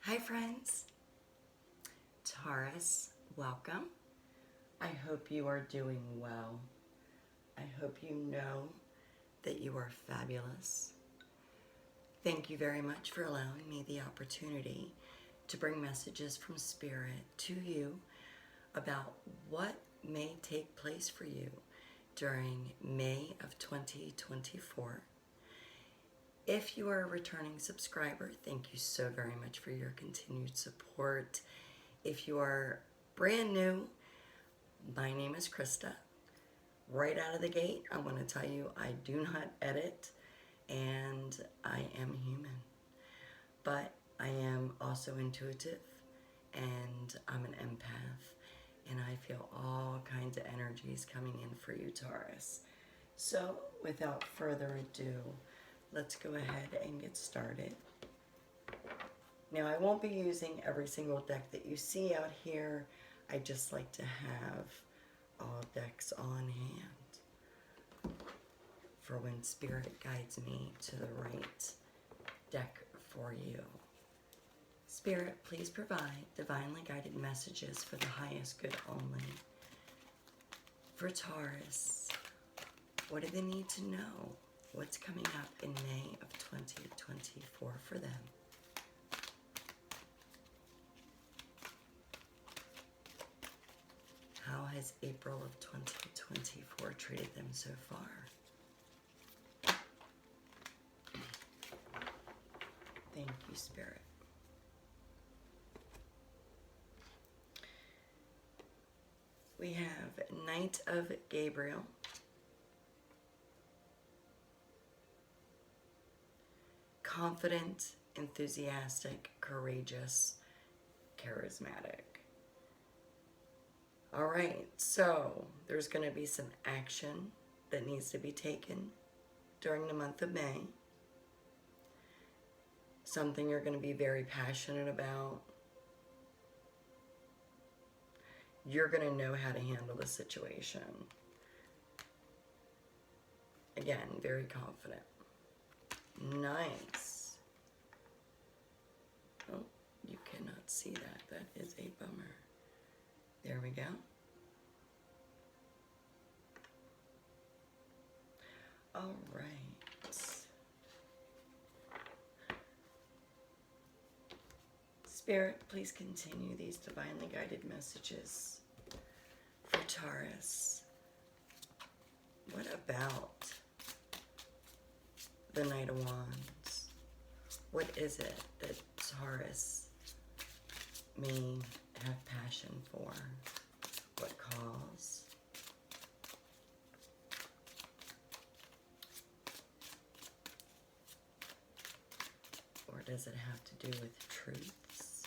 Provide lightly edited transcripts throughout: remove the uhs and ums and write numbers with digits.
Hi friends, Taurus, welcome. I hope you are doing well. I hope you know that you are fabulous. Thank you very much for allowing me the opportunity to bring messages from Spirit to you about what may take place for you during May of 2024. If you are a returning subscriber, thank you so very much for your continued support. If you are brand new, my name is Krista. Right out of the gate, I want to tell you I do not edit and I am human. But I am also intuitive and I'm an empath and I feel all kinds of energies coming in for you, Taurus. So without further ado, let's go ahead and get started. Now, I won't be using every single deck that you see out here. I just like to have all decks on hand for when Spirit guides me to the right deck for you. Spirit, please provide divinely guided messages for the highest good only. For Taurus, what do they need to know? What's coming up in May of 2024 for them? How has April of 2024 treated them so far? Thank you, Spirit. We have Knight of Gabriel, confident, enthusiastic, courageous, charismatic. All right, so there's going to be some action that needs to be taken during the month of May. Something you're going to be very passionate about. You're going to know how to handle the situation. Again, very confident. Nice. Oh, you cannot see that. That is a bummer. There we go. All right. Spirit, please continue these divinely guided messages for Taurus. What about the Knight of Wands? What is it that Taurus may have passion for? What cause? Or does it have to do with truths?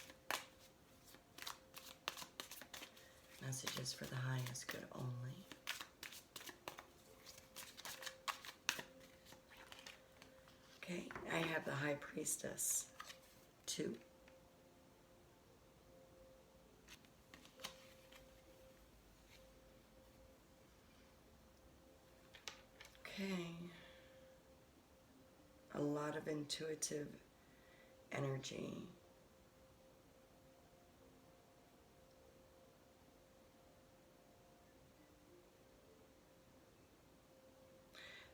Messages for the highest good only. Okay, I have the High Priestess, 2. Okay, a lot of intuitive energy.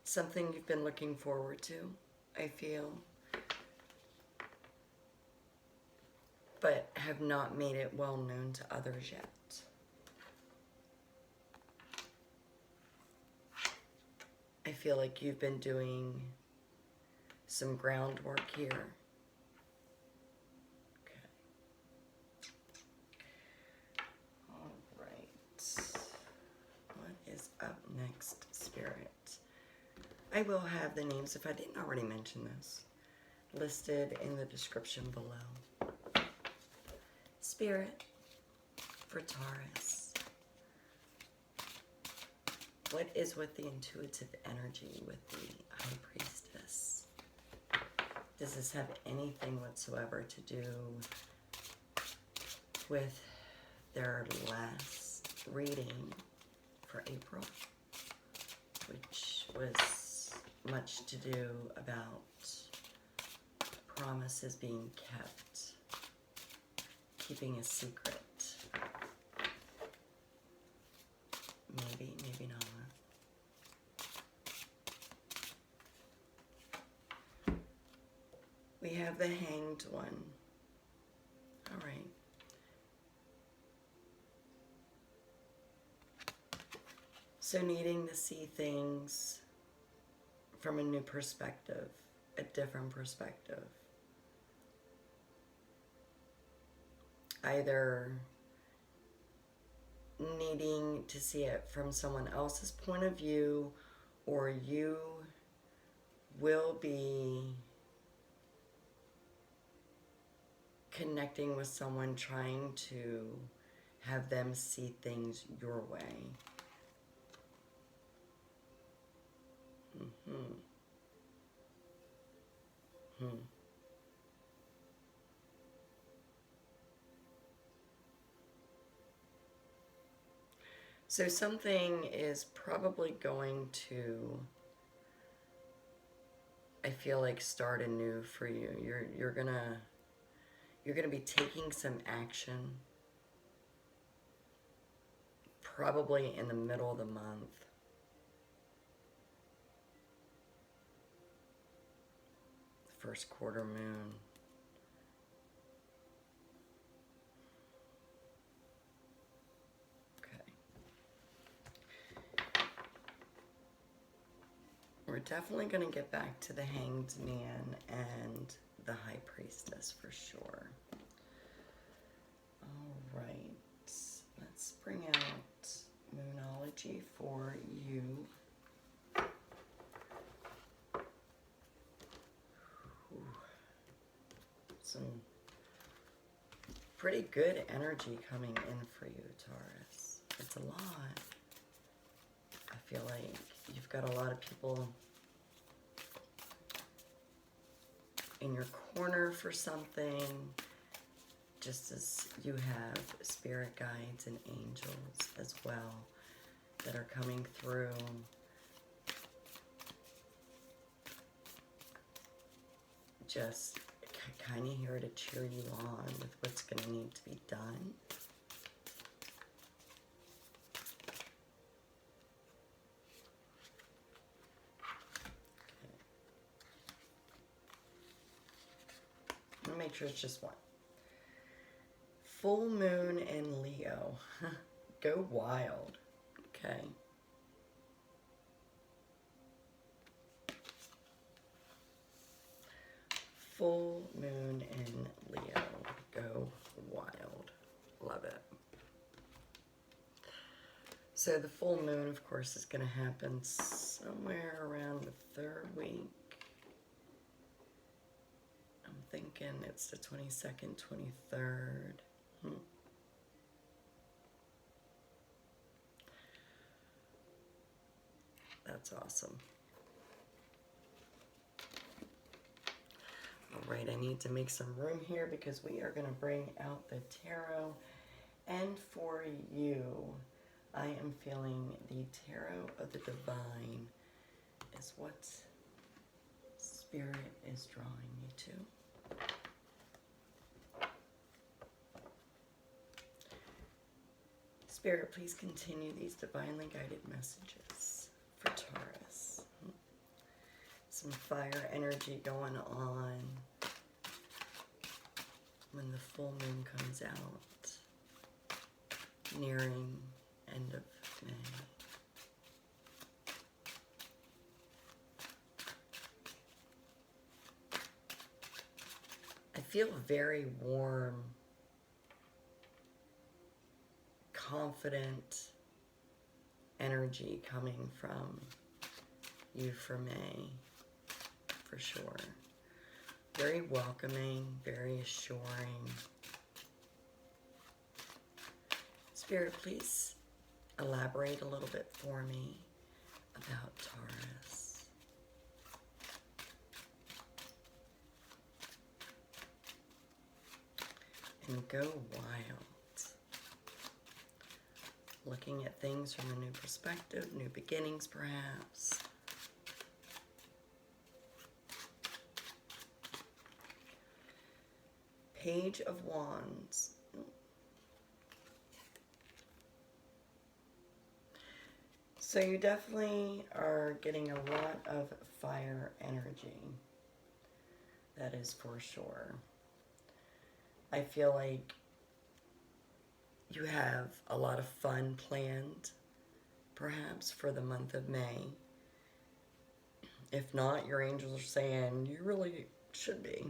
Something you've been looking forward to, I feel, but have not made it well known to others yet. I feel like you've been doing some groundwork here. Okay. All right. What is up next, Spirit? I will have the names, if I didn't already mention this, listed in the description below. Spirit, for Taurus. What is with the intuitive energy with the High Priestess? Does this have anything whatsoever to do with their last reading for April, which was much to do about promises being kept keeping a secret. Maybe, maybe not. We have the Hanged One. All right. So needing to see things from a new perspective, a different perspective. Either needing to see it from someone else's point of view, or you will be connecting with someone trying to have them see things your way. So something is probably going to, I feel like, start anew for you. You're gonna be taking some action, probably in the middle of the month. First quarter moon. Okay. We're definitely going to get back to the Hanged Man and the High Priestess for sure. All right. Let's bring out Moonology for you. Some pretty good energy coming in for you, Taurus. It's a lot. I feel like you've got a lot of people in your corner for something, just as you have spirit guides and angels as well that are coming through. Just kind of here to cheer you on with what's going to need to be done. I'm going to make sure it's just one. Full moon in Leo. Go wild. Okay. Full moon in Leo. Go wild. Love it. So the full moon, of course, is going to happen somewhere around the 3rd week. I'm thinking it's the 22nd, 23rd. That's awesome. All right, I need to make some room here because we are going to bring out the tarot. And for you, I am feeling the Tarot of the Divine is what Spirit is drawing me to. Spirit, please continue these divinely guided messages for Taurus. Some fire energy going on when the full moon comes out, nearing end of May. I feel very warm, confident energy coming from you for May, for sure. Very welcoming, very assuring. Spirit, please elaborate a little bit for me about Taurus. And go wild. Looking at things from a new perspective, new beginnings perhaps. Page of Wands. So you definitely are getting a lot of fire energy. That is for sure. I feel like you have a lot of fun planned, perhaps, for the month of May. If not, your angels are saying you really should be.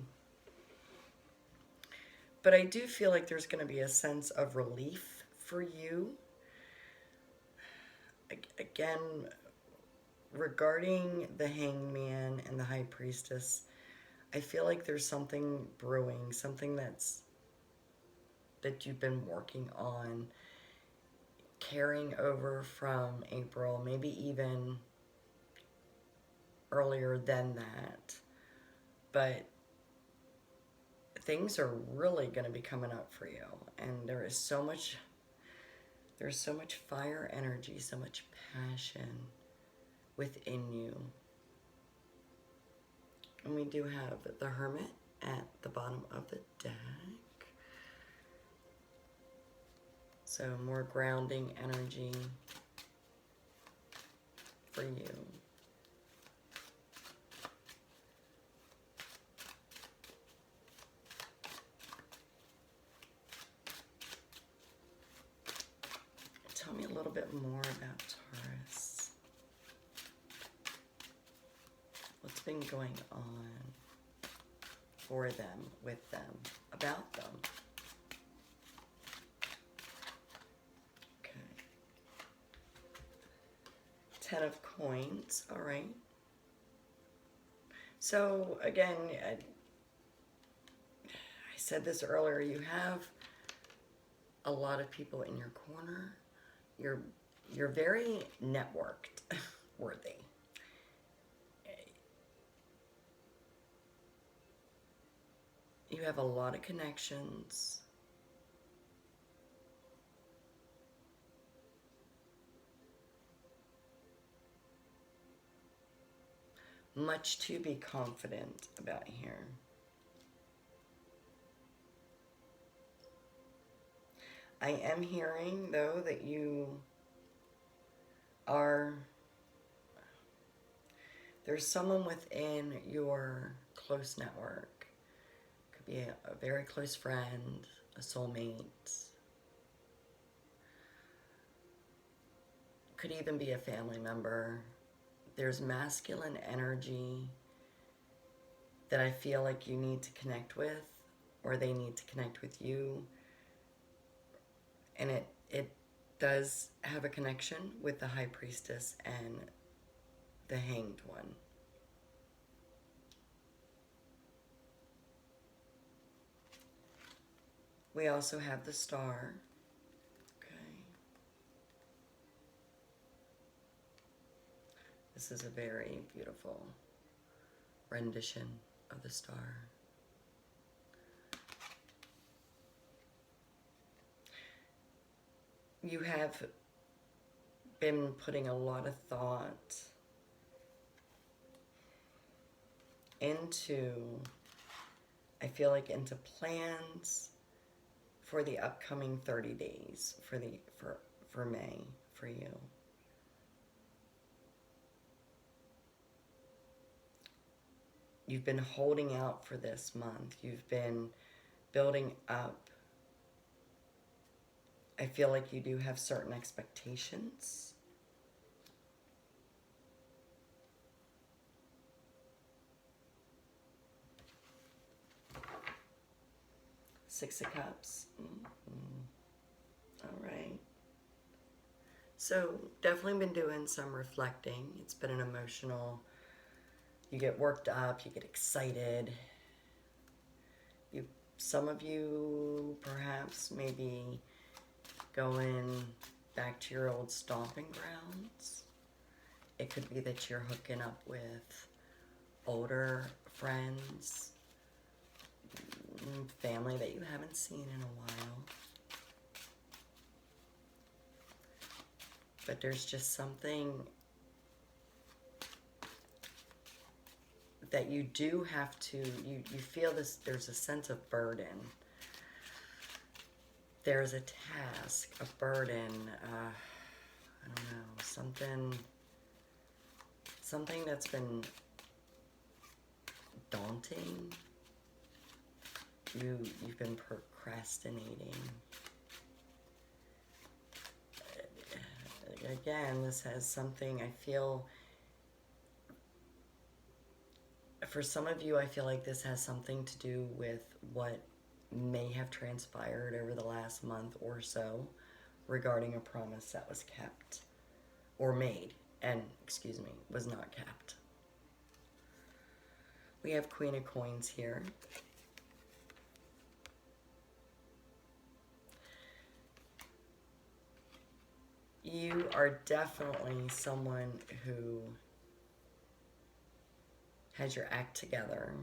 But I do feel like there's going to be a sense of relief for you. Again, regarding the Hangman and the High Priestess, I feel like there's something brewing, something that you've been working on, carrying over from April, maybe even earlier than that. But things are really going to be coming up for you, and there's so much fire energy, so much passion within you. And we do have the Hermit at the bottom of the deck. So more grounding energy for you. Tell me a little bit more about Taurus. What's been going on for them, with them, about them? Okay. 10 of Coins, all right. So again, I said this earlier, you have a lot of people in your corner. You're very networked worthy. You have a lot of connections. Much to be confident about here. I am hearing, though, that there's someone within your close network. Could be a very close friend, a soulmate. Could even be a family member. There's masculine energy that I feel like you need to connect with, or they need to connect with you. And it does have a connection with the High Priestess and the Hanged One. We also have the Star. Okay. This is a very beautiful rendition of the Star. You have been putting a lot of thought into, I feel like, into plans for the upcoming 30 days for May for you. You've been holding out for this month. You've been building up. I feel like you do have certain expectations. Six of Cups. All right. So definitely been doing some reflecting. It's been an emotional, you get worked up, you get excited. Some of you perhaps maybe going back to your old stomping grounds. It could be that you're hooking up with older friends, family that you haven't seen in a while. But there's just something that you do have to, you feel this, there's a sense of burden. there's a task, a burden, I don't know, something that's been daunting. You've been procrastinating. Again, this has something, I feel, for some of you, I feel like this has something to do with what may have transpired over the last month or so regarding a promise that was kept or made and, excuse me, was not kept. We have Queen of Coins here. You are definitely someone who has your act together,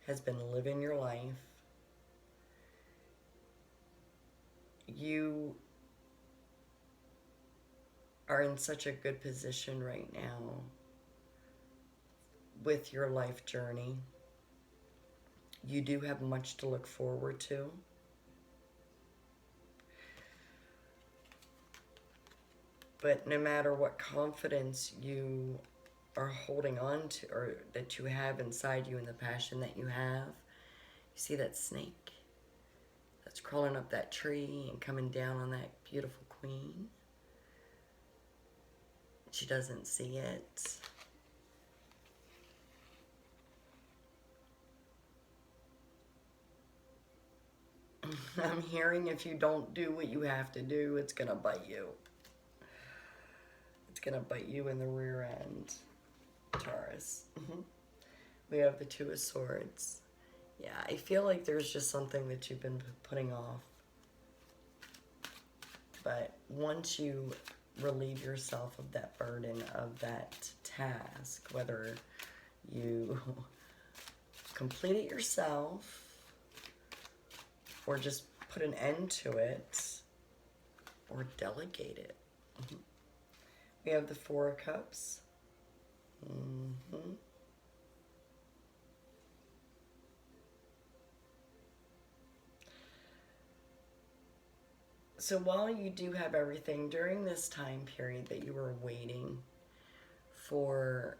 has been living your life. You are in such a good position right now with your life journey. You do have much to look forward to. But no matter what confidence you are holding on to, or that you have inside you, and the passion that you have, you see that snake that's crawling up that tree and coming down on that beautiful queen. She doesn't see it. I'm hearing if you don't do what you have to do, it's gonna bite you. It's gonna bite you in the rear end, Taurus. We have the Two of Swords. Yeah, I feel like there's just something that you've been putting off. But once you relieve yourself of that burden, of that task, whether you complete it yourself or just put an end to it or delegate it. We have the Four of Cups. So while you do have everything during this time period that you were waiting for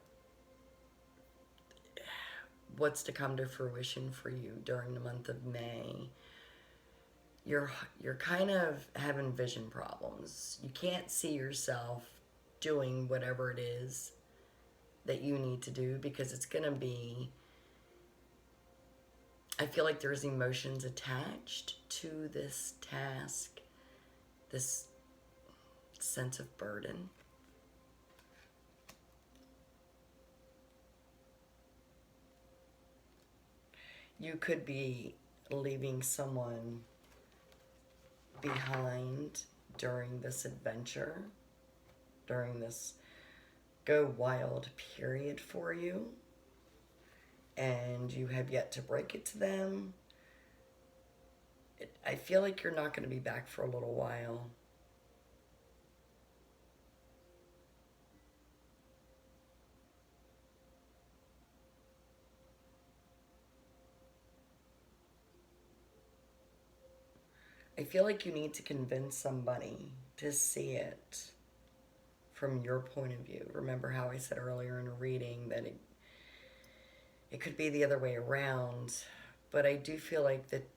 what's to come to fruition for you during the month of May, you're kind of having vision problems. You can't see yourself doing whatever it is that you need to do because it's going to be, I feel like there's emotions attached to this task, this sense of burden. You could be leaving someone behind during this adventure, during this go wild period for you, and you have yet to break it to them. I feel like you're not going to be back for a little while. I feel like you need to convince somebody to see it from your point of view. Remember how I said earlier in a reading that it could be the other way around, but I do feel like that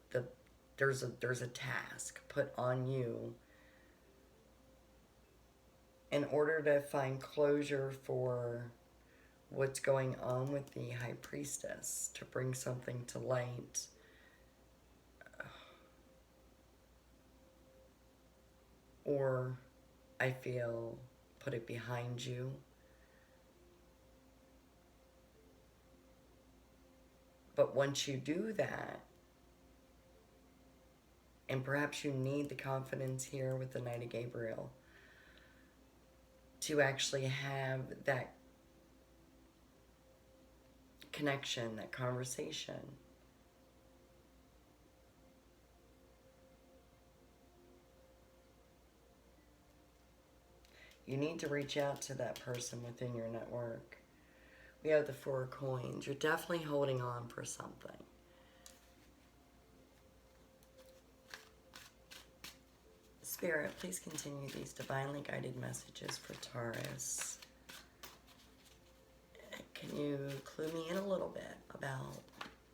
there's a task put on you in order to find closure for what's going on with the High Priestess, to bring something to light. Or I feel put it behind you. But once you do that, and perhaps you need the confidence here with the Knight of Gabriel to actually have that connection, that conversation. You need to reach out to that person within your network. We have the Four of Coins. You're definitely holding on for something. Spirit, please continue these divinely guided messages for Taurus. Can you clue me in a little bit about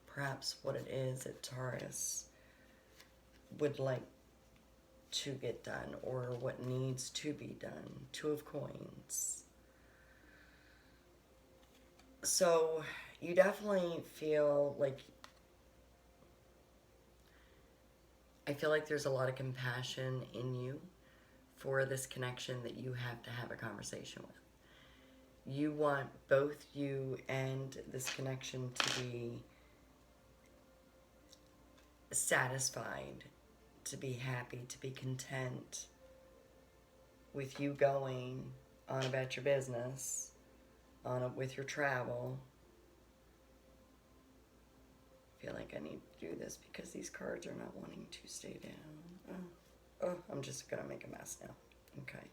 perhaps what it is that Taurus would like to get done, or what needs to be done? Two of Coins. So you definitely feel like, I feel like there's a lot of compassion in you for this connection that you have to have a conversation with. You want both you and this connection to be satisfied, to be happy, to be content with you going on about your business, with your travel. I feel like I need to do this because these cards are not wanting to stay down. Oh, I'm just going to make a mess now. Okay.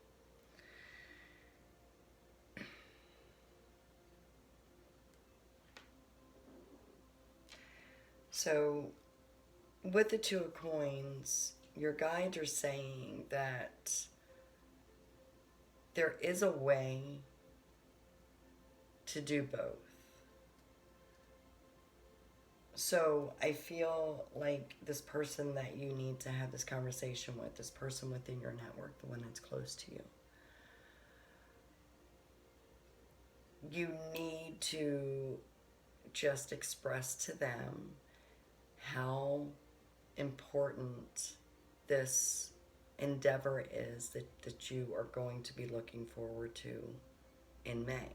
So, with the Two of Coins, your guides are saying that there is a way to do both. So I feel like this person that you need to have this conversation with, this person within your network, the one that's close to you, you need to just express to them how important this endeavor is that you are going to be looking forward to in May.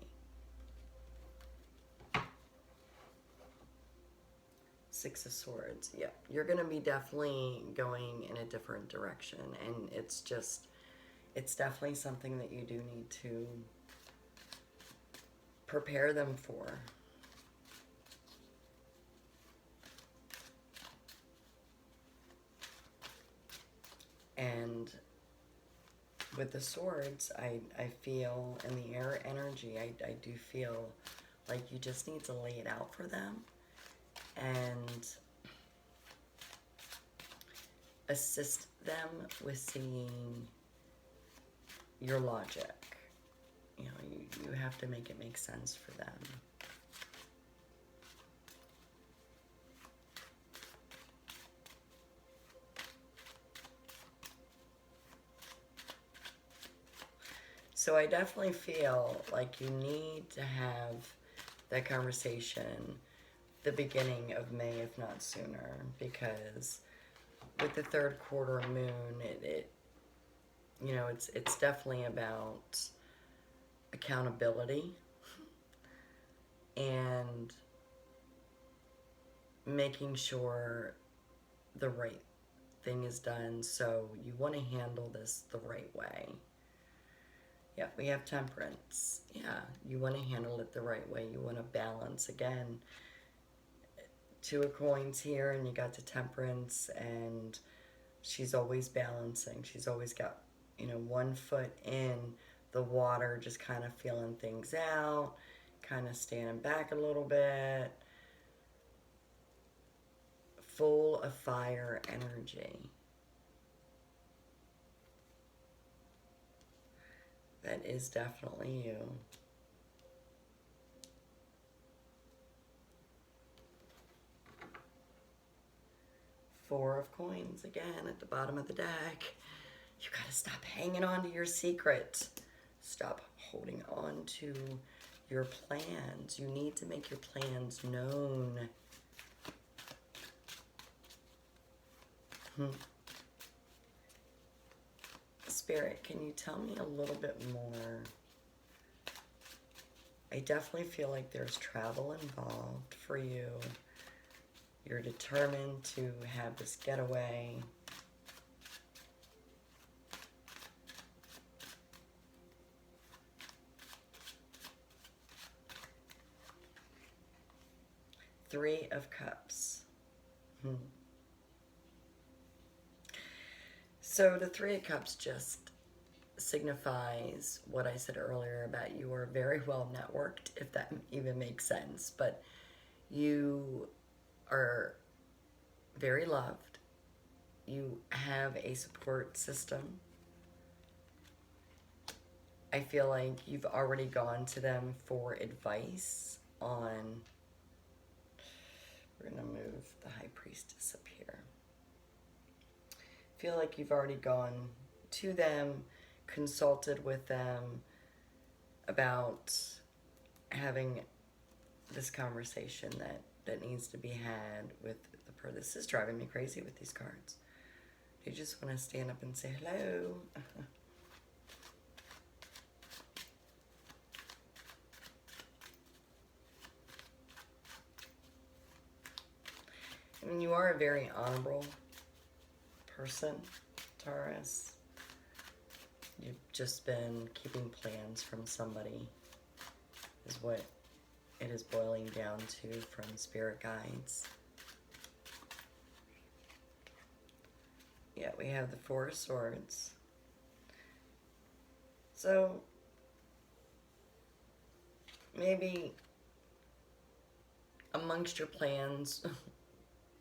Six of Swords. Yeah, you're going to be definitely going in a different direction, and it's definitely something that you do need to prepare them for. And with the Swords, I feel in the air energy, I do feel like you just need to lay it out for them and assist them with seeing your logic. You know, you have to make it make sense for them. So I definitely feel like you need to have that conversation the beginning of May, if not sooner, because with the third quarter moon, it you know, it's definitely about accountability and making sure the right thing is done. So you want to handle this the right way. Yeah, we have Temperance. Yeah, you want to handle it the right way. You want to balance. Again, Two of Coins here, and you got the Temperance, and she's always balancing. She's always got, you know, one foot in the water, just kind of feeling things out, kind of standing back a little bit. Full of fire energy. That is definitely you. Four of Coins again at the bottom of the deck. You gotta stop hanging on to your secret. Stop holding on to your plans. You need to make your plans known. Spirit, can you tell me a little bit more? I definitely feel like there's travel involved for you. You're determined to have this getaway. Three of Cups. So the Three of Cups just signifies what I said earlier about you are very well networked, if that even makes sense. But you are very loved. You have a support system I feel like you've already gone to them for advice on... We're going to move the High Priestess up here. I feel like you've already gone to them, consulted with them about having this conversation that needs to be had with the person. This is driving me crazy with these cards. They just want to stand up and say hello. I mean, you are a very honorable person, Taurus. You've just been keeping plans from somebody, is what it is boiling down to from spirit guides. Yeah, we have the Four of Swords. So, maybe amongst your plans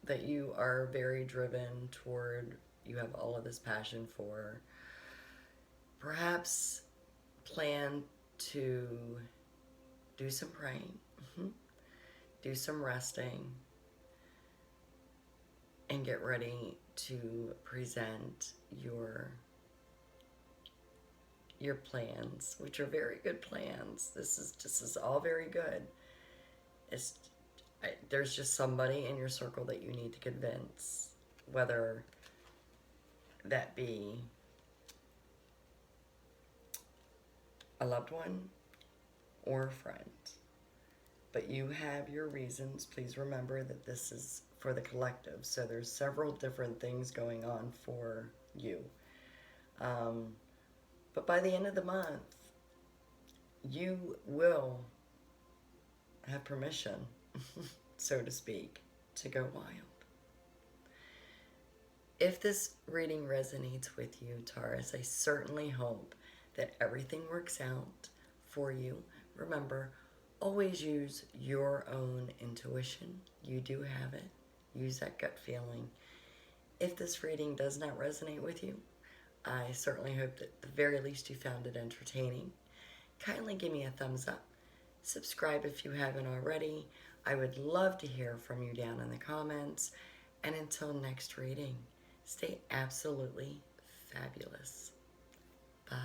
that you are very driven toward, you have all of this passion for, perhaps plan to do some praying, do some resting, and get ready to present your plans, which are very good plans. This is all very good. There's just somebody in your circle that you need to convince, whether that be a loved one or a friend. But you have your reasons. Please remember that this is for the collective. So there's several different things going on for you. But by the end of the month, you will have permission, so to speak, to go wild. If this reading resonates with you, Taurus, I certainly hope that everything works out for you. Remember, always use your own intuition. You do have it. Use that gut feeling. If this reading does not resonate with you, I certainly hope that at the very least you found it entertaining. Kindly give me a thumbs up. Subscribe if you haven't already. I would love to hear from you down in the comments. And until next reading, stay absolutely fabulous. Bye.